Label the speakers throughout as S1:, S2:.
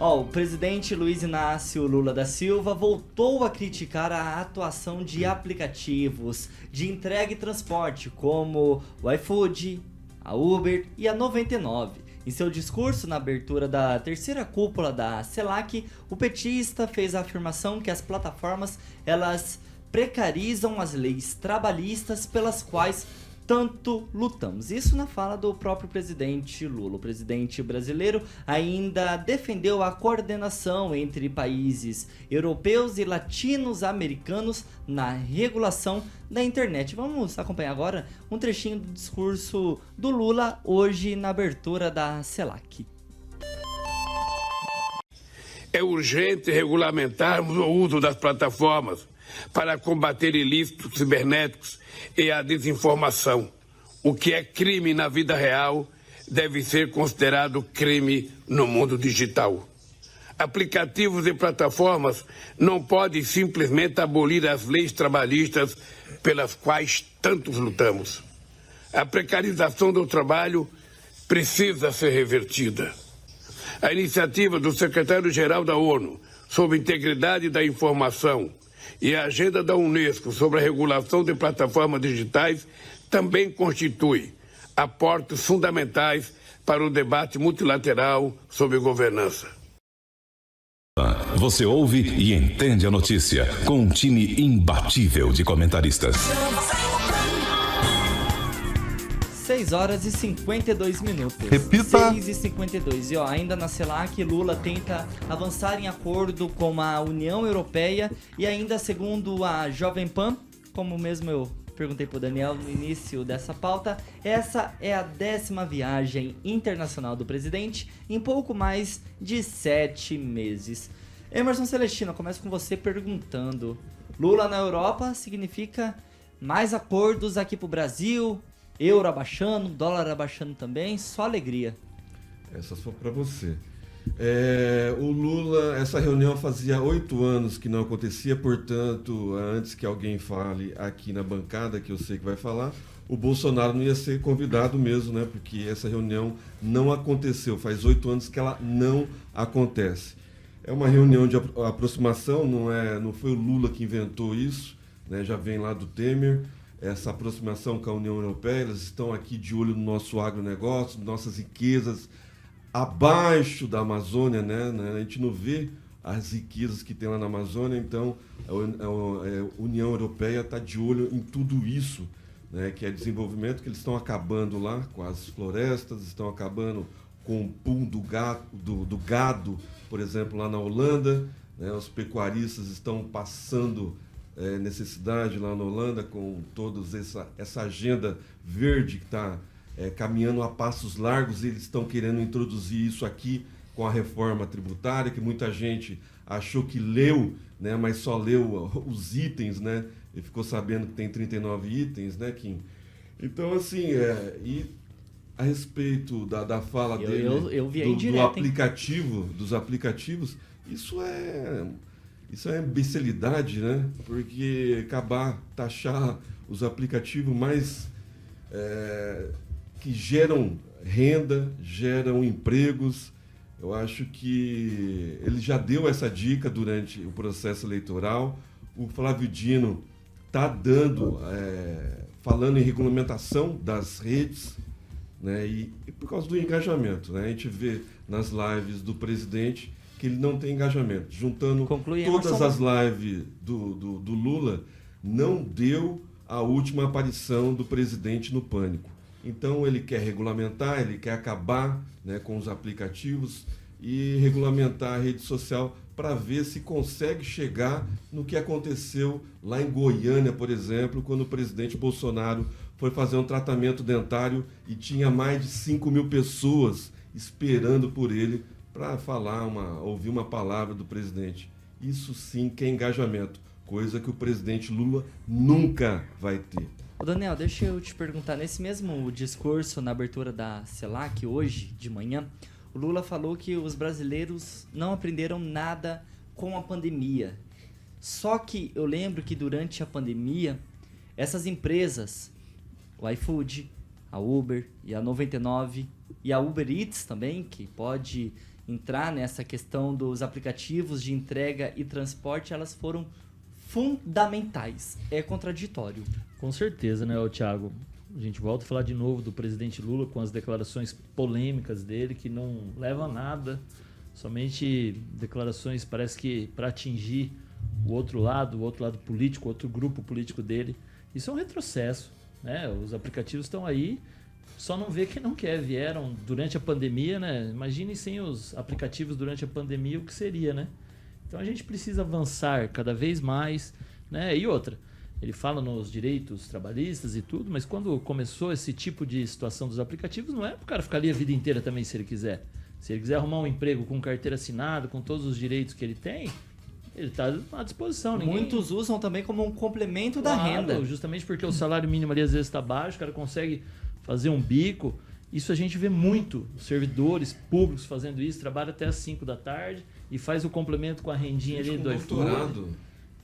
S1: O presidente Luiz Inácio Lula da Silva voltou a criticar a atuação de aplicativos de entrega e transporte, como o iFood, a Uber e a 99. Em seu discurso na abertura da terceira cúpula da CELAC, o petista fez a afirmação que as plataformas elas precarizam as leis trabalhistas pelas quais tanto lutamos. Isso na fala do próprio presidente Lula. O presidente brasileiro ainda defendeu a coordenação entre países europeus e latino-americanos na regulação da internet. Vamos acompanhar agora um trechinho do discurso do Lula hoje na abertura da CELAC.
S2: É urgente regulamentarmos o uso das plataformas para combater ilícitos cibernéticos e a desinformação. O que é crime na vida real deve ser considerado crime no mundo digital. Aplicativos e plataformas não podem simplesmente abolir as leis trabalhistas pelas quais tantos lutamos. A precarização do trabalho precisa ser revertida. A iniciativa do secretário-geral da ONU sobre integridade da informação e a agenda da Unesco sobre a regulação de plataformas digitais também constitui aportes fundamentais para o debate multilateral sobre governança.
S3: Você ouve e entende a notícia com um time imbatível de comentaristas.
S1: 6 horas e 52 minutos.
S4: Repita.
S1: 6 e 52. E ainda na CELAC, Lula tenta avançar em acordo com a União Europeia e ainda segundo a Jovem Pan, como mesmo eu perguntei pro Daniel no início dessa pauta, essa é a 10ª viagem internacional do presidente em pouco mais de 7 meses. Emerson Celestino, eu começo com você perguntando, Lula na Europa significa mais acordos aqui pro Brasil? Euro abaixando, dólar abaixando também, só alegria.
S4: Essa só para você. O Lula, essa reunião fazia 8 anos que não acontecia, portanto, antes que alguém fale aqui na bancada, que eu sei que vai falar, o Bolsonaro não ia ser convidado mesmo, né? Porque essa reunião não aconteceu, faz 8 anos que ela não acontece. É uma reunião de aproximação, não foi o Lula que inventou isso, né? Já vem lá do Temer. Essa aproximação com a União Europeia, eles estão aqui de olho no nosso agronegócio, nossas riquezas abaixo da Amazônia, né? A gente não vê as riquezas que tem lá na Amazônia, então a União Europeia está de olho em tudo isso, né? Que é desenvolvimento, que eles estão acabando lá com as florestas, estão acabando com o pool do gado, por exemplo, lá na Holanda, né? Os pecuaristas estão passando necessidade lá na Holanda, com toda essa agenda verde que está caminhando a passos largos, eles estão querendo introduzir isso aqui com a reforma tributária, que muita gente achou que leu, né, mas só leu os itens, né, e ficou sabendo que tem 39 itens, né, Kim? Então, assim, e a respeito da fala dele,
S1: eu vi aí
S4: do aplicativo, dos aplicativos, isso é imbecilidade, né? Porque taxar os aplicativos mais que geram renda, geram empregos. Eu acho que ele já deu essa dica durante o processo eleitoral. O Flávio Dino está falando em regulamentação das redes, né? E por causa do engajamento, né? A gente vê nas lives do presidente que ele não tem engajamento. Juntando todas as lives do Lula, não deu a última aparição do presidente no Pânico. Então ele quer regulamentar, ele quer acabar, né, com os aplicativos e regulamentar a rede social para ver se consegue chegar no que aconteceu lá em Goiânia, por exemplo, quando o presidente Bolsonaro foi fazer um tratamento dentário e tinha mais de 5 mil pessoas esperando por ele para ouvir uma palavra do presidente. Isso sim que é engajamento, coisa que o presidente Lula nunca vai ter.
S1: Daniel, deixa eu te perguntar, nesse mesmo discurso na abertura da CELAC, hoje de manhã, o Lula falou que os brasileiros não aprenderam nada com a pandemia. Só que eu lembro que durante a pandemia, essas empresas, o iFood, a Uber e a 99 e a Uber Eats também, que pode entrar nessa questão dos aplicativos de entrega e transporte, elas foram fundamentais. É contraditório.
S5: Com certeza, né, Thiago? A gente volta a falar de novo do presidente Lula com as declarações polêmicas dele, que não levam a nada, somente declarações, parece que para atingir o outro lado político, outro grupo político dele. Isso é um retrocesso, né? Os aplicativos estão aí, só não vê quem não quer. Vieram durante a pandemia, né? Imaginem sem os aplicativos durante a pandemia o que seria, né? Então a gente precisa avançar cada vez mais, né? E outra, ele fala nos direitos trabalhistas e tudo, mas quando começou esse tipo de situação dos aplicativos, não é para o cara ficar ali a vida inteira também, se ele quiser. Se ele quiser arrumar um emprego com carteira assinada, com todos os direitos que ele tem, ele está à disposição.
S1: Muitos usam também como um complemento da renda.
S5: Justamente porque o salário mínimo ali às vezes está baixo, o cara consegue fazer um bico. Isso a gente vê muito, os servidores públicos fazendo isso, trabalha até às 5 da tarde e faz o complemento com a rendinha ali do iFood.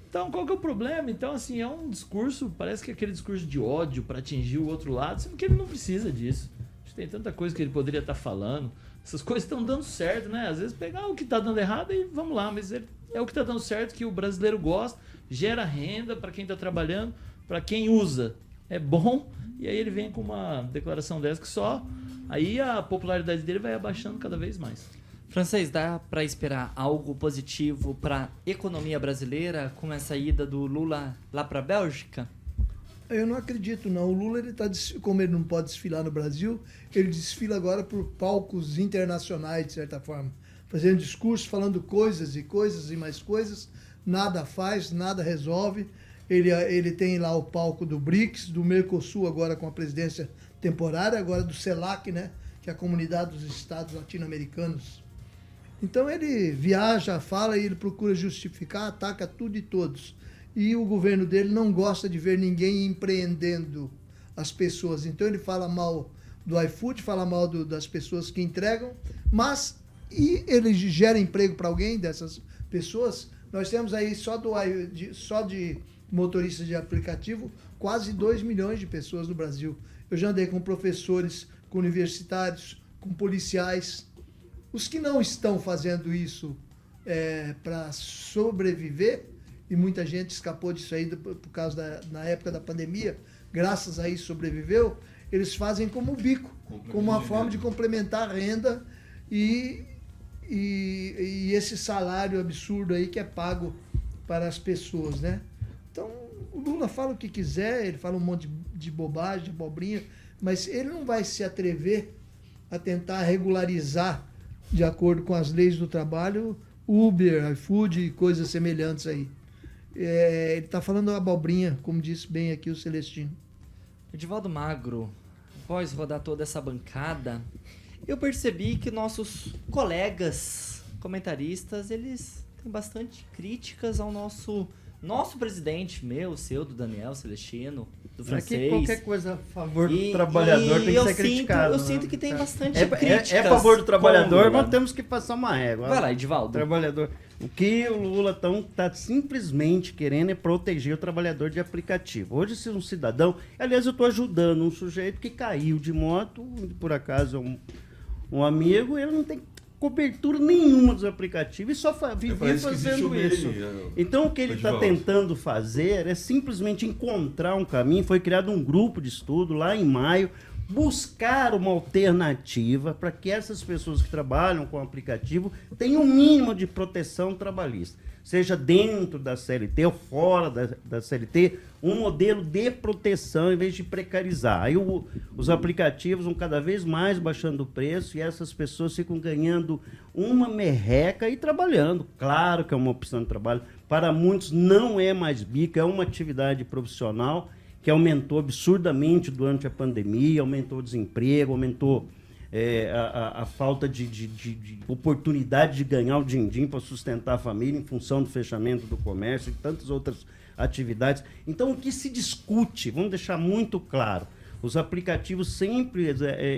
S5: Então, qual que é o problema? Então, assim, é um discurso, parece que é aquele discurso de ódio para atingir o outro lado, sendo que ele não precisa disso. A gente tem tanta coisa que ele poderia estar falando. Essas coisas estão dando certo, né? Às vezes pegar o que está dando errado e vamos lá, mas é o que está dando certo, que o brasileiro gosta, gera renda para quem está trabalhando, para quem usa. É bom, e aí ele vem com uma declaração dessa que só aí a popularidade dele vai abaixando cada vez mais.
S1: Francês, dá para esperar algo positivo para a economia brasileira com essa ida do Lula lá para a Bélgica?
S6: Eu não acredito, não. O Lula, como ele não pode desfilar no Brasil, ele desfila agora por palcos internacionais, de certa forma. Fazendo discurso, falando coisas e mais coisas. Nada faz, nada resolve. Ele tem lá o palco do BRICS, do Mercosul, agora com a presidência temporária, agora do CELAC, né? Que é a Comunidade dos Estados Latino-Americanos. Então ele viaja, fala e ele procura justificar, ataca tudo e todos. E o governo dele não gosta de ver ninguém empreendendo as pessoas. Então ele fala mal do iFood, fala mal das pessoas que entregam, mas ele gera emprego para alguém dessas pessoas. Nós temos aí só de motoristas de aplicativo quase 2 milhões de pessoas no Brasil. Eu já andei com professores, com universitários, com policiais. Os que não estão fazendo isso para sobreviver, e muita gente escapou disso aí por causa na época da pandemia, graças a isso sobreviveu, eles fazem como bico, como uma forma de complementar a renda e esse salário absurdo aí que é pago para as pessoas, né? Então, o Lula fala o que quiser, ele fala um monte de bobagem, de abobrinha, mas ele não vai se atrever a tentar regularizar, de acordo com as leis do trabalho, Uber, iFood e coisas semelhantes aí. Ele está falando abobrinha, como disse bem aqui o Celestino.
S1: Edivaldo Magro, após rodar toda essa bancada, eu percebi que nossos colegas comentaristas, eles têm bastante críticas ao nosso presidente, seu, do Daniel, Celestino, do Francês.
S7: Qualquer coisa a favor do trabalhador tem que ser criticado.
S1: Eu sinto que tem bastante críticas.
S7: É a favor do trabalhador, mas temos que passar uma régua.
S1: Vai lá, Edivaldo.
S7: Trabalhador. O que o Lula está simplesmente querendo é proteger o trabalhador de aplicativo. Hoje, se um cidadão... Aliás, eu estou ajudando um sujeito que caiu de moto, por acaso é um amigo, ele não tem cobertura nenhuma dos aplicativos e só vivia fazendo isso. Então, o que ele está tentando fazer é simplesmente encontrar um caminho. Foi criado um grupo de estudo lá em maio, buscar uma alternativa para que essas pessoas que trabalham com o aplicativo tenham um mínimo de proteção trabalhista, seja dentro da CLT ou fora da CLT, um modelo de proteção em vez de precarizar. Aí os aplicativos vão cada vez mais baixando o preço e essas pessoas ficam ganhando uma merreca e trabalhando. Claro que é uma opção de trabalho. Para muitos não é mais bico, é uma atividade profissional que aumentou absurdamente durante a pandemia, aumentou o desemprego, aumentou a falta de oportunidade de ganhar o din-din para sustentar a família em função do fechamento do comércio e tantas outras atividades. Então, o que se discute, vamos deixar muito claro, os aplicativos sempre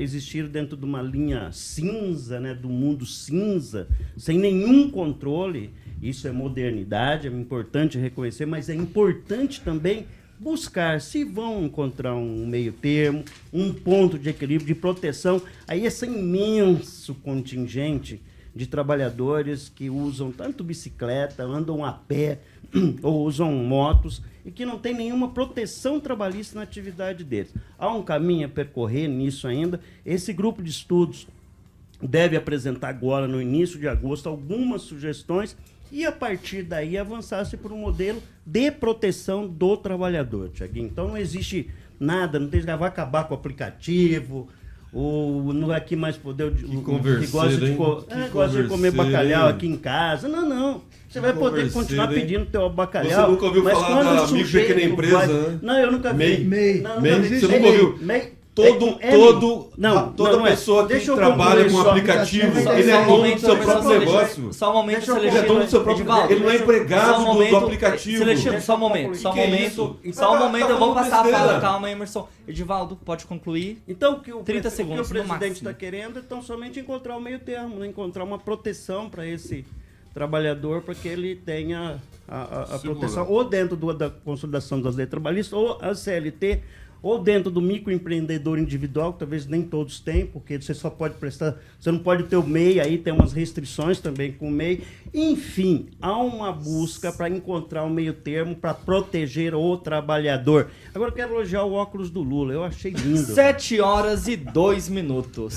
S7: existiram dentro de uma linha cinza, né, do mundo cinza, sem nenhum controle. Isso é modernidade, é importante reconhecer, mas é importante também buscar se vão encontrar um meio termo, um ponto de equilíbrio, de proteção a esse imenso contingente de trabalhadores que usam tanto bicicleta, andam a pé ou usam motos e que não tem nenhuma proteção trabalhista na atividade deles. Há um caminho a percorrer nisso ainda. Esse grupo de estudos deve apresentar agora, no início de agosto, algumas sugestões e, a partir daí, avançar-se por um modelo de proteção do trabalhador, Tiaguinho. Então, não existe nada, não tem que vai acabar com o aplicativo, ou não vai aqui mais poder...
S4: Que
S7: gosta de comer bacalhau aqui em casa. Não. Você vai poder continuar pedindo teu bacalhau.
S4: Você nunca ouviu falar da Amigo Pequena Empresa, né?
S7: Não, eu nunca vi.
S4: MEI.
S7: Não,
S4: Você nunca ouviu? Toda pessoa que trabalha com aplicativo, ele é dono do seu próprio negócio.
S1: Só um momento,
S4: Ele é dono do seu próprio negócio. Ele não é empregado do aplicativo.
S1: Celestino, só um momento, eu vou passar a fala. Calma, Emerson. Edivaldo, pode concluir.
S7: Então, o que o
S1: 30 segundos,
S7: o que o
S1: no
S7: presidente
S1: máximo.
S7: está querendo é tão somente encontrar o meio termo, né? Encontrar uma proteção para esse trabalhador, para que ele tenha a proteção ou dentro da consolidação das leis trabalhistas, ou a CLT, ou dentro do microempreendedor individual, que talvez nem todos têm, porque você só pode prestar, você não pode ter o MEI, aí tem umas restrições também com o MEI. Enfim, há uma busca para encontrar um meio termo para proteger o trabalhador. Agora eu quero elogiar o óculos do Lula, eu achei lindo.
S1: 7 horas e 2 minutos.